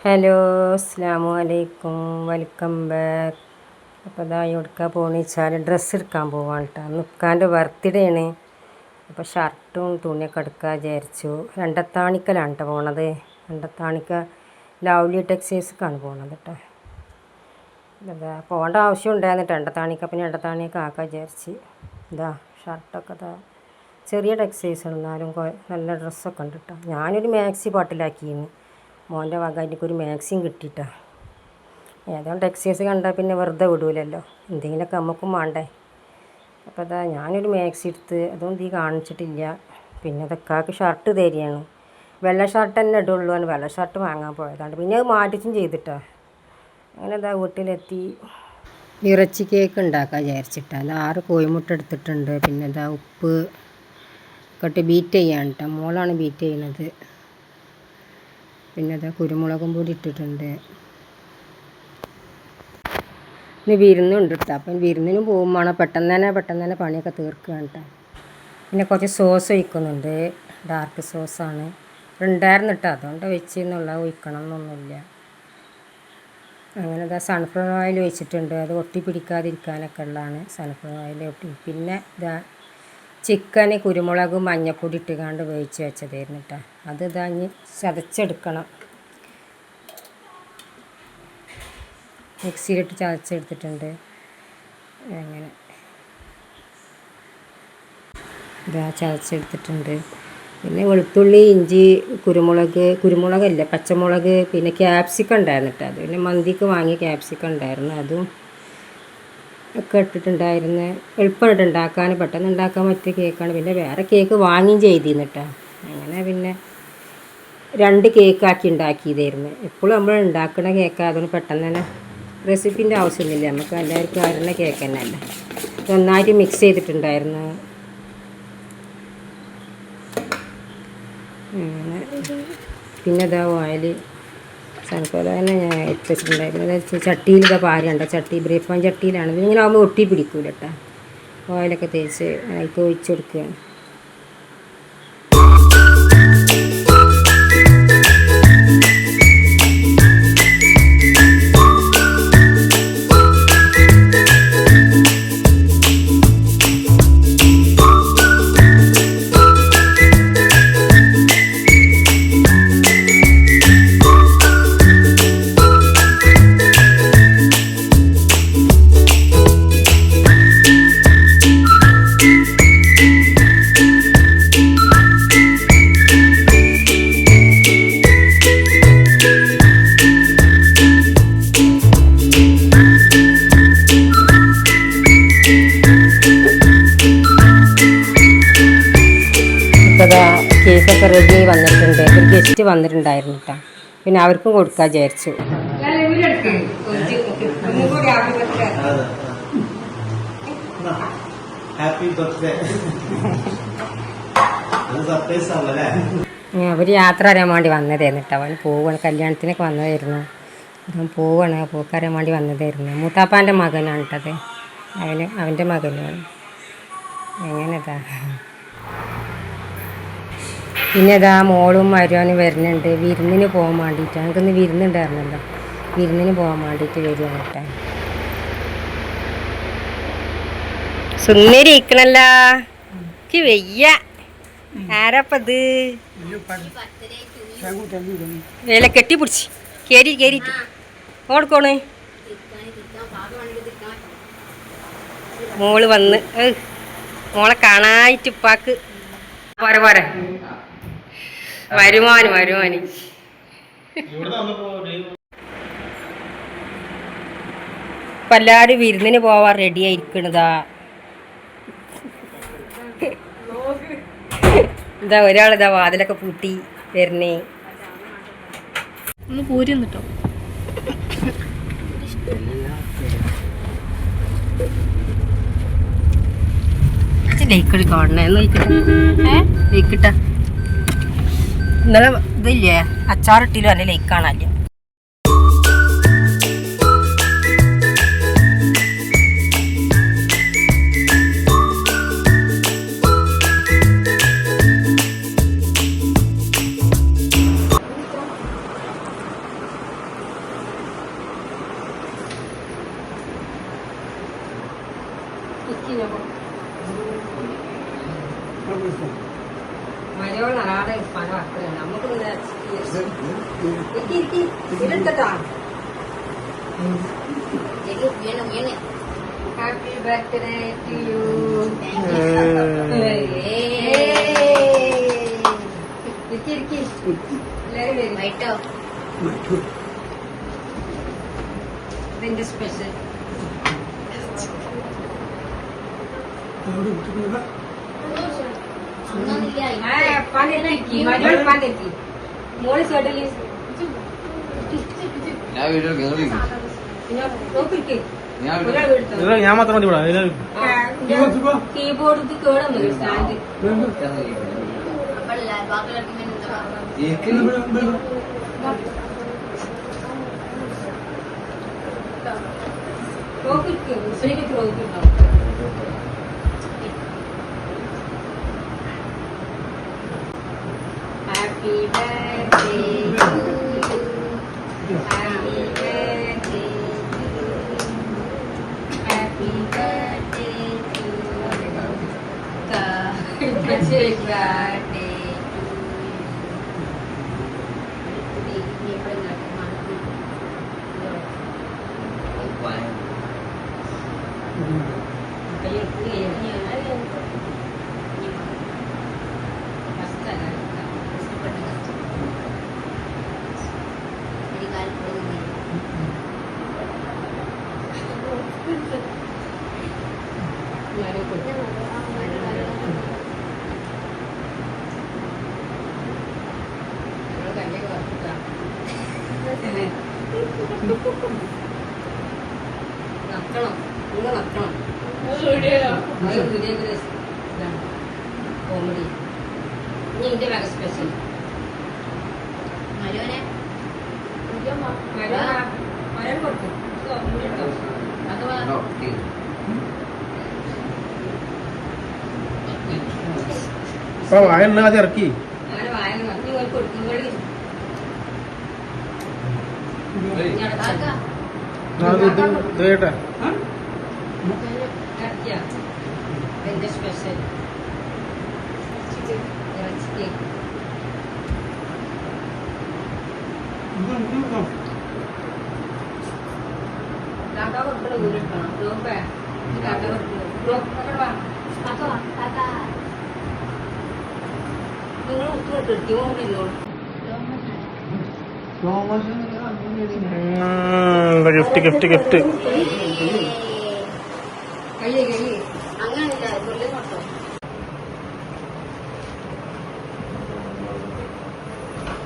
Hello, അസ്സലാമു അലൈക്കും, welcome back. അപ്പോൾ ഇതാ എവിടേക്കാണ് പോകുന്നത് വെച്ചാൽ ഡ്രസ്സ് എടുക്കാൻ പോവാണ് കേട്ടോ. നിൽക്കാൻ്റെ ബർത്ത്ഡേ ആണ്. അപ്പോൾ ഷർട്ടും തുണിയൊക്കെ എടുക്കാൻ വിചാരിച്ചു. രണ്ടത്താണിക്കലാണ് കേട്ടോ പോണത്. രണ്ടത്താണിക്ക ലവ്ലി ടെക്സ്റ്റൈൽസ്ക്കാണ് പോണത് കേട്ടോ. ഇതാ പോകേണ്ട ആവശ്യം ഉണ്ടായിരുന്നു രണ്ടത്താണിക്ക. പിന്നെ രണ്ടത്താണിയൊക്കെ ആക്കാൻ വിചാരിച്ച്. ഇതാ ഷർട്ടൊക്കെ ഇതാ ചെറിയ ടെക്സ്റ്റൈൽസ് എന്നാലും നല്ല ഡ്രസ്സൊക്കെ ഉണ്ട് കേട്ടോ. ഞാനൊരു മാക്സി പാട്ടിലാക്കിയിരുന്നു. മോൻ്റെ വക എനിക്കൊരു മാക്സിയും കിട്ടിയിട്ടാ. ഏതാണ്ട് ടെക്സ്റ്റൈൽസ് കണ്ടാൽ പിന്നെ വെറുതെ വിടൂലല്ലോ, എന്തെങ്കിലുമൊക്കെ നമുക്കും വേണ്ടേ. അപ്പോൾ അതാ ഞാനൊരു മാക്സി എടുത്ത്, അതൊന്നും ഈ കാണിച്ചിട്ടില്ല. പിന്നെ അതൊക്കെ ഷർട്ട് തരികയാണ്. വെള്ള ഷർട്ട് തന്നെ ഇടുള്ളൂ എന്ന് വെള്ള ഷർട്ട് വാങ്ങാൻ പോയതാണ്. പിന്നെ അത് മാറ്റിച്ചും ചെയ്തിട്ടാ. അങ്ങനെ അതാ വീട്ടിലെത്തി ഇറച്ചി കേക്ക് ഉണ്ടാക്കാൻ വിചാരിച്ചിട്ടാണ്. 6 കോഴിമുട്ട എടുത്തിട്ടുണ്ട്. പിന്നെ ഇതാ ഉപ്പ് കട്ട് ബീറ്റ് ചെയ്യാൻ കേട്ടോ. മോളാണ് ബീറ്റ് ചെയ്യുന്നത്. പിന്നെ അതാ കുരുമുളകും പൊടി ഇട്ടിട്ടുണ്ട്. ഇനി വിരുന്നുണ്ട് കേട്ടോ. അപ്പം വിരുന്നിനും പോകുമ്പോൾ പെട്ടെന്ന് തന്നെ പണിയൊക്കെ തീർക്കുകയാണ് കേട്ടോ. പിന്നെ കുറച്ച് സോസ് ഒഴിക്കുന്നുണ്ട്. ഡാർക്ക് സോസാണ് ഉണ്ടായിരുന്നു കേട്ടോ. അതുകൊണ്ട് വെച്ചെന്നുള്ള ഒഴിക്കണം എന്നൊന്നുമില്ല. അങ്ങനെ ഇതാ സൺഫ്ലവർ ഓയിൽ ഒഴിച്ചിട്ടുണ്ട്. അത് ഒട്ടി പിടിക്കാതിരിക്കാനൊക്കെ ഉള്ളതാണ് സൺഫ്ലവർ ഓയിൽ ഒട്ടി. പിന്നെ ഇതാ ചിക്കന് കുരുമുളകും മഞ്ഞൾപ്പൊടി ഇട്ടുകാണ്ട് വേവിച്ച് വെച്ചതായിരുന്നു കേട്ടോ. അത് ഇതാഞ്ഞ് ചതച്ചെടുക്കണം. മിക്സിയിലിട്ട് ചതച്ചെടുത്തിട്ടുണ്ട്. അങ്ങനെ ഇതാ ചതച്ചെടുത്തിട്ടുണ്ട്. പിന്നെ വെളുത്തുള്ളി, ഇഞ്ചി, കുരുമുളകല്ല പച്ചമുളക്, പിന്നെ ക്യാപ്സിക്കം ഉണ്ടായിരുന്നു കേട്ടോ. അത് പിന്നെ മന്തിക്ക് വാങ്ങിയ ക്യാപ്സിക്കം ഉണ്ടായിരുന്നു. അതും ഒക്കെ ഇട്ടിട്ടുണ്ടായിരുന്നു. എളുപ്പമായിട്ട് ഉണ്ടാക്കാൻ, പെട്ടെന്ന് ഉണ്ടാക്കാൻ പറ്റിയ കേക്കാണ്. പിന്നെ വേറെ കേക്ക് വാങ്ങിയും ചെയ്തിരുന്നു കേട്ടോ. അങ്ങനെ പിന്നെ 2 കേക്കാക്കി ഉണ്ടാക്കിയതായിരുന്നു. എപ്പോഴും നമ്മൾ ഉണ്ടാക്കുന്ന കേക്ക് അതുകൊണ്ട് പെട്ടെന്ന് തന്നെ റെസിപ്പിൻ്റെ ആവശ്യമൊന്നുമില്ല. നമുക്ക് എല്ലാവർക്കും അറിയുന്ന കേക്ക് തന്നെ അല്ല. നന്നായിട്ട് മിക്സ് ചെയ്തിട്ടുണ്ടായിരുന്നു. അങ്ങനെ പിന്നെ ഇതാ ഓയിൽ സൺഫ്ലവർ തന്നെ ഞാൻ വെച്ചിട്ടുണ്ടായിരുന്നു. ചട്ടിയിൽ ഇതാ പാരുണ്ട്. ചട്ടി ബ്രീഫാൻ ചട്ടിയിലാണ്. ഇതിങ്ങനെ ആകുമ്പോൾ ഒട്ടി പിടിക്കൂല കേട്ടോ. ഓയിലൊക്കെ തേച്ച് അതിലേക്ക് ഒഴിച്ച് കൊടുക്കുകയാണ്. കേക്കൊക്കെ റെഡി വന്നിട്ടുണ്ട്. ഒരു ഗസ്റ്റ് വന്നിട്ടുണ്ടായിരുന്നു കേട്ടോ. പിന്നെ അവർക്കും കൊടുക്കാൻ വിചാരിച്ചു. അവർ യാത്ര അറിയാൻ വേണ്ടി വന്നതായിരുന്നു കേട്ടോ. അവൻ പോവാണ്, കല്യാണത്തിനൊക്കെ വന്നതായിരുന്നു. അവൻ പോവാണ്, പോക്കറിയാൻ വേണ്ടി വന്നതായിരുന്നു. മൂത്താപ്പാൻ്റെ മകനാണ് കേട്ടത്. അവൻ്റെ മകനാണ്. അങ്ങനെതാ. പിന്നെ ഇതാ മോളും മരുവനും വരുന്നുണ്ട്. വിരുന്നിന് പോകാൻ വേണ്ടിയിട്ട്. ഞങ്ങൾക്കൊന്ന് വിരുന്നുണ്ടായിരുന്നല്ലോ. വിരുന്നിന് പോകാൻ വേണ്ടിയിട്ട് വരികയാണ് കേട്ടോ. സുന്ദരി ഇരിക്കണല്ലോ. എനിക്ക് വയ്യ. ആരപ്പത് വേല കെട്ടിപ്പിടിച്ച് കേറിയിട്ട് ഓടിക്കോണ്. മോള് വന്ന് മോളെ കാണായിട്ട് ഉപ്പാക്ക് പോരെ വരുമാന് ഇപ്പം എല്ലാവരും വിരുന്നിന് പോവാൻ റെഡി ആയിരിക്കണതാ. ഇതാ ഒരാളിതാ വാതിലൊക്കെ പൂട്ടി വരുന്നേ. ഒന്ന് പൂരി വന്നിട്ടോ. ലൈക്കടി കാണണേ ലൈക്കിട്ട ഇന്നലെ ഇതില്ലേ അച്ചാറിട്ടില്ലോ അല്ലെ ലൈക്ക് കാണാല്ലോ. മലയോളം ആടെ പല മക്കളാണ് നമുക്ക് ഇതെടുക്കട്ടാ. Happy birthday to you. ഇതിന്റെ സ്പെഷ്യൽ മോള് ചെടലി ഞാൻ മാത്രം മതി കീബോർഡ് കേടൊന്നും സ്റ്റാൻഡ് ട്രോഫിക്ക് മുസ്ലിം ട്രോഫി ഉണ്ടാവും. Happy birthday happy birthday happy birthday birthday നക്കണം നിങ്ങൾ നക്കണം കോമഡി. ഇനി എന്റെ വേറെ സ്പെഷ്യൽ മരം കൊടുക്കും എണ്ണ അത് ഇറക്കി അങ്ങനെ വായ നിങ്ങൾ കൊടുക്കും. കേട്ടെ എന്റെ സ്പെഷ്യൽ ഇറച്ചി കേക്ക്. കാക്ക കൊടുക്കണ ഊരിട്ടണം. ബ്ലോക്ക് കാക്ക കൊടുക്കണം. നിങ്ങൾ ഉത്തരം കൃത്യമാണല്ലോ. ഗിഫ്റ്റ് ഗിഫ്റ്റ് ഗിഫ്റ്റ് കഴിയേ കഴിയേ അങ്ങനല്ല കൊല്ലം കൊട്ടോ.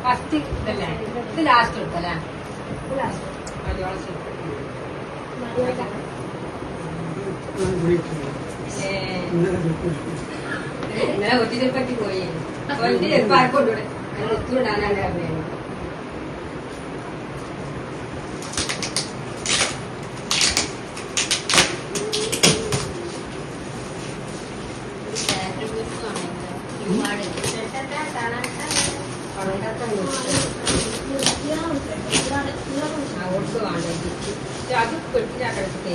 ഫസ്റ്റ് ഇതല്ലേ ഇത് ലാസ്റ്റ് എടുത്തല്ലേ ഇന്നലെ ഒത്തിരി പറ്റി പോയി ചെറുപ്പം ആർക്കൊണ്ടൂടെ ഒത്തുവിടാനാണ് അറിയാം. ഓട്സ് വേണ്ട അത് പെട്ടിട്ടാക്കടത്തെ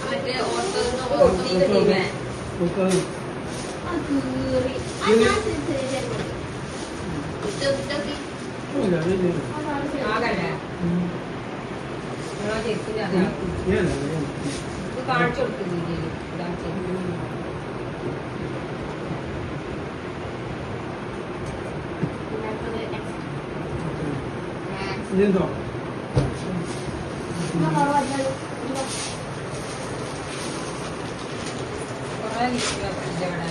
മറ്റേ ആകല്ലേ കാണിച്ചു കൊടുക്കുന്നില്ലേ കുറേ ഇവിടെ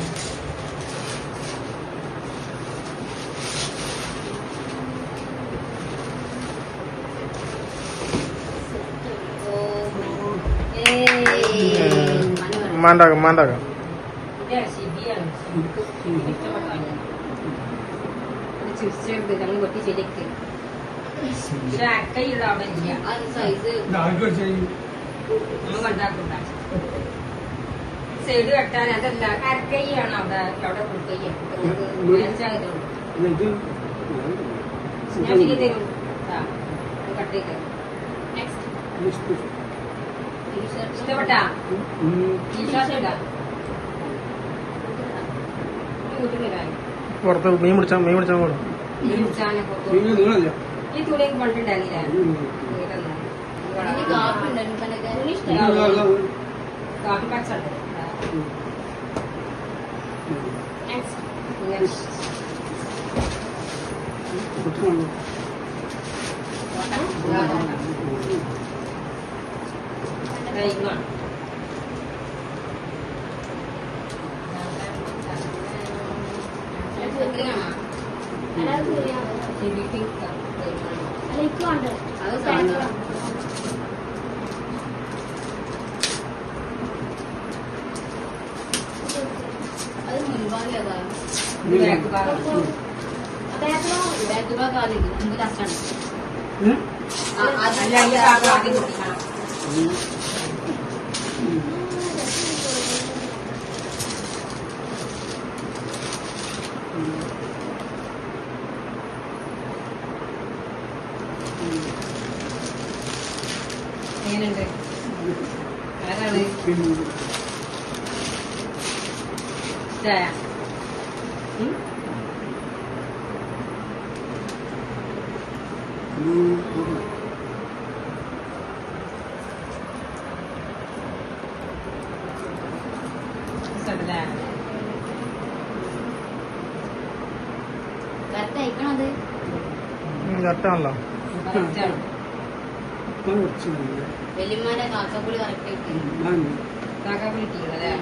മാണ്ടാക്കാം മാണ്ടാക്കാം ചിരിച്ചെടുത്ത് ഞങ്ങൾ പൊട്ടി ശരിക്ക് പക്ഷെ അക്കൈയുള്ള അവിടെ ഇല്ല നമ്മൾ കണ്ടാക്കണ്ട സൈഡ് കെട്ടാൻ അതല്ല അരക്കൈയാണ് അവിടെ അവിടെ ഫുൾക്കൈയാണ് ഞാൻ പിന്നെ തരും കട്ടേക്ക് ഇഷ്ടപ്പെട്ടാ ടീഷർട്ട് ഇടാം പുറത്ത് മീൻ പിടിച്ചാൽ കൂടെ ഈ തുണി കൊണ്ടുണ്ടാകില്ല കാപ്പി പച്ച അത് മുൻപാകെ എങ്ങനെയുണ്ട് ആരാണ് ഇഷ്ടായ കറക്റ്റ് അയക്കണത് കറക്റ്റാണല്ലോ വെല്ലുമാന്റെ കാക്കപ്പുളി കറക്റ്റ് അയക്കും കാക്കാപ്പിളിട്ടീങ്ങളല്ലേ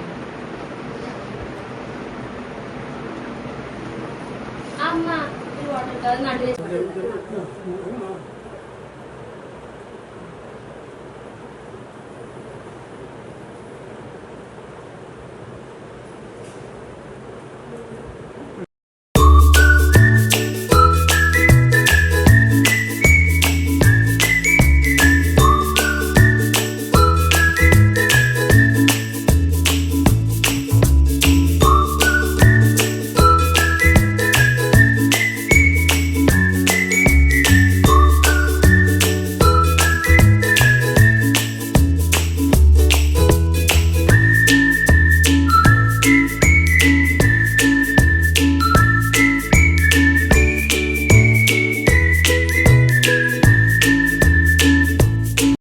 അമ്മ ഒരു വാട്ടർ അത് നടുവെച്ച്